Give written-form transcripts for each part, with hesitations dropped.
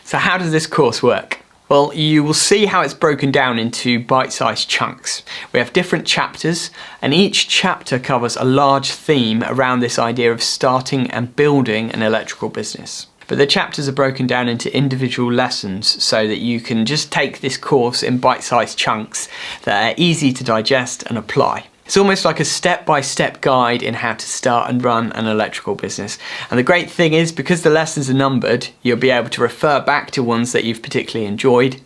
So how does this course work? Well, you will see how it's broken down into bite-sized chunks. We have different chapters, and each chapter covers a large theme around this idea of starting and building an electrical business. But the chapters are broken down into individual lessons so that you can just take this course in bite-sized chunks that are easy to digest and apply. It's almost like a step-by-step guide in how to start and run an electrical business. And the great thing is, because the lessons are numbered, you'll be able to refer back to ones that you've particularly enjoyed.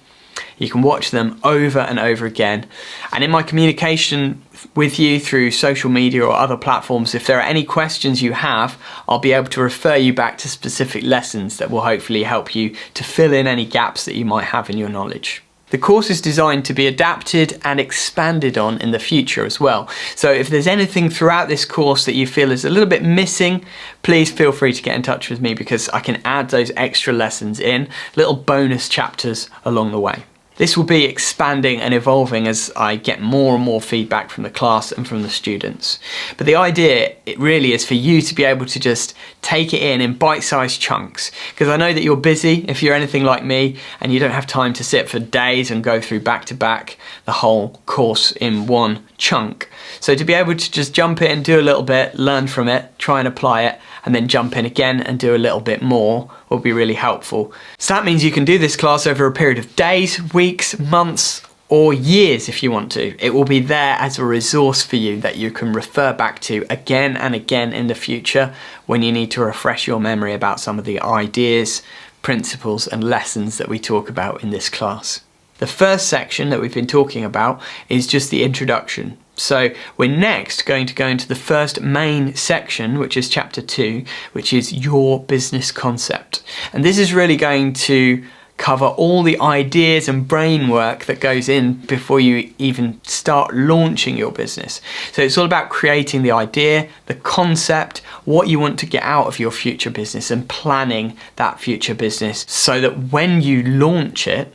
You can watch them over and over again. And in my communication with you through social media or other platforms, if there are any questions you have, I'll be able to refer you back to specific lessons that will hopefully help you to fill in any gaps that you might have in your knowledge. The course is designed to be adapted and expanded on in the future as well. So if there's anything throughout this course that you feel is a little bit missing, please feel free to get in touch with me, because I can add those extra lessons in, little bonus chapters along the way. This will be expanding and evolving as I get more and more feedback from the class and from the students. But the idea, it really is for you to be able to just take it in bite-sized chunks, because I know that you're busy if you're anything like me and you don't have time to sit for days and go through back-to-back the whole course in one chunk. So to be able to just jump in, do a little bit, learn from it, try and apply it, and then jump in again and do a little bit more will be really helpful. So that means you can do this class over a period of days, weeks, months, or years if you want to. It will be there as a resource for you that you can refer back to again and again in the future when you need to refresh your memory about some of the ideas, principles, and lessons that we talk about in this class. The first section that we've been talking about is just the introduction. So we're next going to go into the first main section, which is chapter 2, which is your business concept. And this is really going to cover all the ideas and brain work that goes in before you even start launching your business. So it's all about creating the idea, the concept, what you want to get out of your future business, and planning that future business so that when you launch it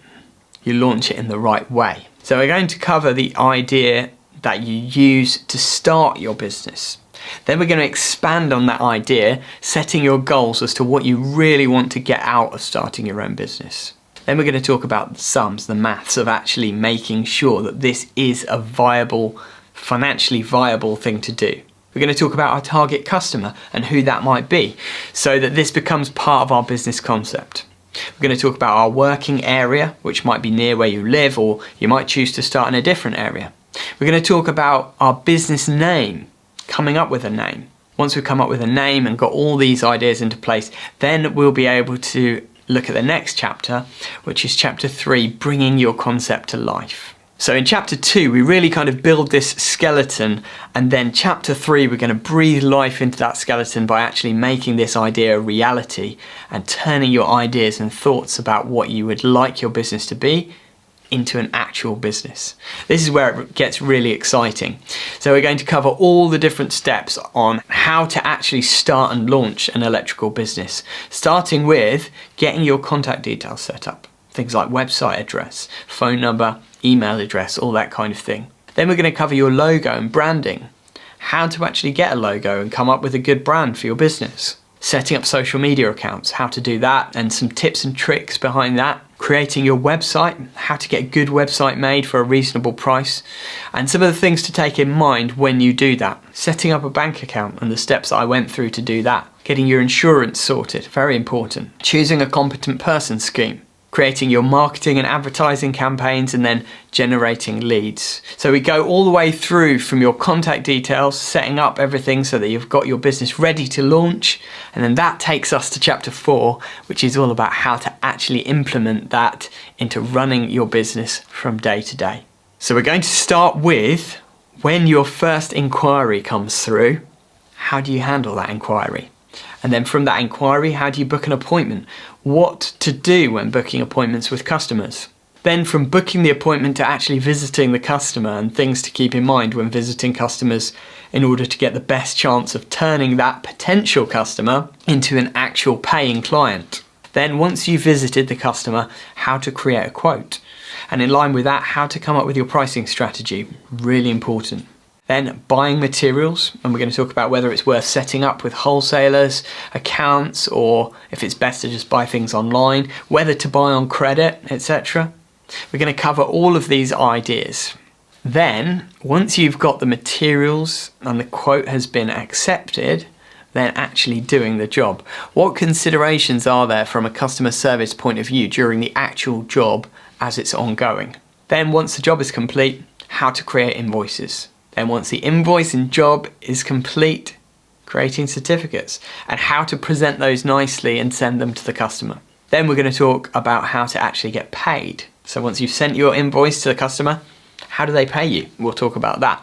in the right way. So we're going to cover the idea that you use to start your business. Then we're going to expand on that idea, setting your goals as to what you really want to get out of starting your own business. Then we're going to talk about the sums, the maths of actually making sure that this is a viable, financially viable thing to do. We're going to talk about our target customer and who that might be, so that this becomes part of our business concept. We're going to talk about our working area, which might be near where you live, or you might choose to start in a different area. We're going to talk about our business name, coming up with a name. Once we've come up with a name and got all these ideas into place, then we'll be able to look at the next chapter, which is chapter 3, bringing your concept to life. So in chapter 2, we really kind of build this skeleton, and then chapter 3, we're going to breathe life into that skeleton by actually making this idea a reality and turning your ideas and thoughts about what you would like your business to be into an actual business. This is where it gets really exciting. So we're going to cover all the different steps on how to actually start and launch an electrical business, starting with getting your contact details set up. Things like website address, phone number, email address, all that kind of thing. Then we're going to cover your logo and branding, how to actually get a logo and come up with a good brand for your business. Setting up social media accounts, how to do that, and some tips and tricks behind that. Creating your website, how to get a good website made for a reasonable price, and some of the things to take in mind when you do that. Setting up a bank account and the steps that I went through to do that. Getting your insurance sorted, very important. Choosing a competent person scheme. Creating your marketing and advertising campaigns, and then generating leads. So we go all the way through from your contact details, setting up everything so that you've got your business ready to launch, and then that takes us to chapter 4, which is all about how to actually implement that into running your business from day to day. So we're going to start with when your first inquiry comes through, how do you handle that inquiry? And then from that inquiry, how do you book an appointment? What to do when booking appointments with customers? Then from booking the appointment to actually visiting the customer, and things to keep in mind when visiting customers in order to get the best chance of turning that potential customer into an actual paying client. Then once you've visited the customer, how to create a quote. And in line with that, how to come up with your pricing strategy. Really important. Then buying materials, and we're going to talk about whether it's worth setting up with wholesalers, accounts, or if it's best to just buy things online, whether to buy on credit, etc. We're going to cover all of these ideas. Then, once you've got the materials and the quote has been accepted, then actually doing the job. What considerations are there from a customer service point of view during the actual job as it's ongoing? Then once the job is complete, how to create invoices. Then once the invoice and job is complete, creating certificates and how to present those nicely and send them to the customer. Then we're going to talk about how to actually get paid. So once you've sent your invoice to the customer, how do they pay you? We'll talk about that.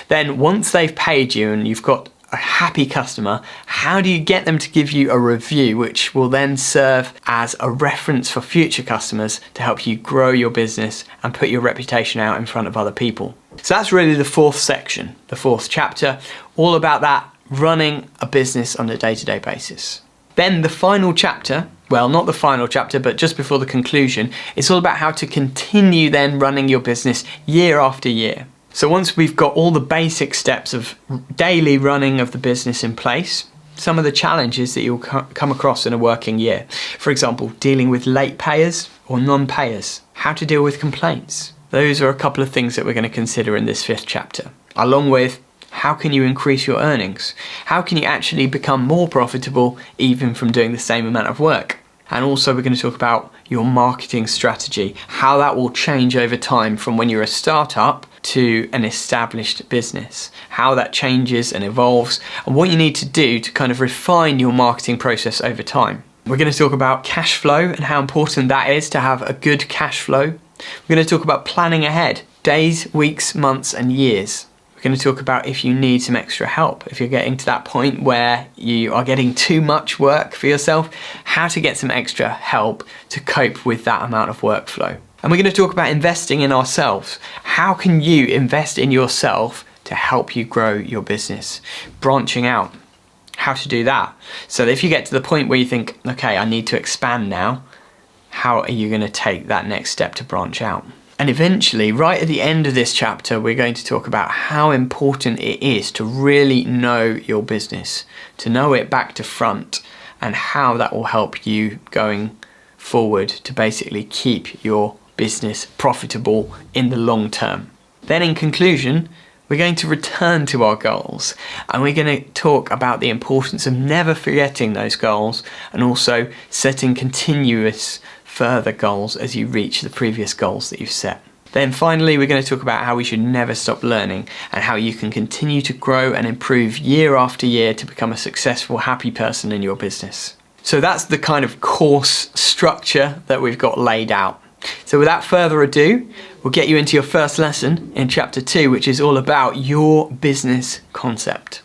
Then once they've paid you and you've got a happy customer, how do you get them to give you a review, which will then serve as a reference for future customers to help you grow your business and put your reputation out in front of other people? So that's really the fourth section, the fourth chapter, all about that running a business on a day-to-day basis. Then the final chapter, well, not the final chapter, but just before the conclusion, it's all about how to continue then running your business year after year. So once we've got all the basic steps of daily running of the business in place, some of the challenges that you'll come across in a working year. For example, dealing with late payers or non-payers, how to deal with complaints. Those are a couple of things that we're going to consider in this fifth chapter, along with how can you increase your earnings? How can you actually become more profitable even from doing the same amount of work? And also we're going to talk about your marketing strategy, how that will change over time from when you're a startup to an established business, how that changes and evolves, and what you need to do to kind of refine your marketing process over time. We're going to talk about cash flow and how important that is to have a good cash flow. We're going to talk about planning ahead, days, weeks, months, and years. We're going to talk about if you need some extra help, if you're getting to that point where you are getting too much work for yourself, how to get some extra help to cope with that amount of workflow. And we're going to talk about investing in ourselves. How can you invest in yourself to help you grow your business? Branching out, how to do that. So that if you get to the point where you think, okay, I need to expand now, how are you going to take that next step to branch out? And eventually, right at the end of this chapter, we're going to talk about how important it is to really know your business, to know it back to front, and how that will help you going forward to basically keep your business profitable in the long term. Then in conclusion, we're going to return to our goals, and we're going to talk about the importance of never forgetting those goals and also setting continuous further goals as you reach the previous goals that you've set. Then finally, we're going to talk about how we should never stop learning and how you can continue to grow and improve year after year to become a successful, happy person in your business. So that's the kind of course structure that we've got laid out. So without further ado, we'll get you into your first lesson in chapter 2, which is all about your business concept.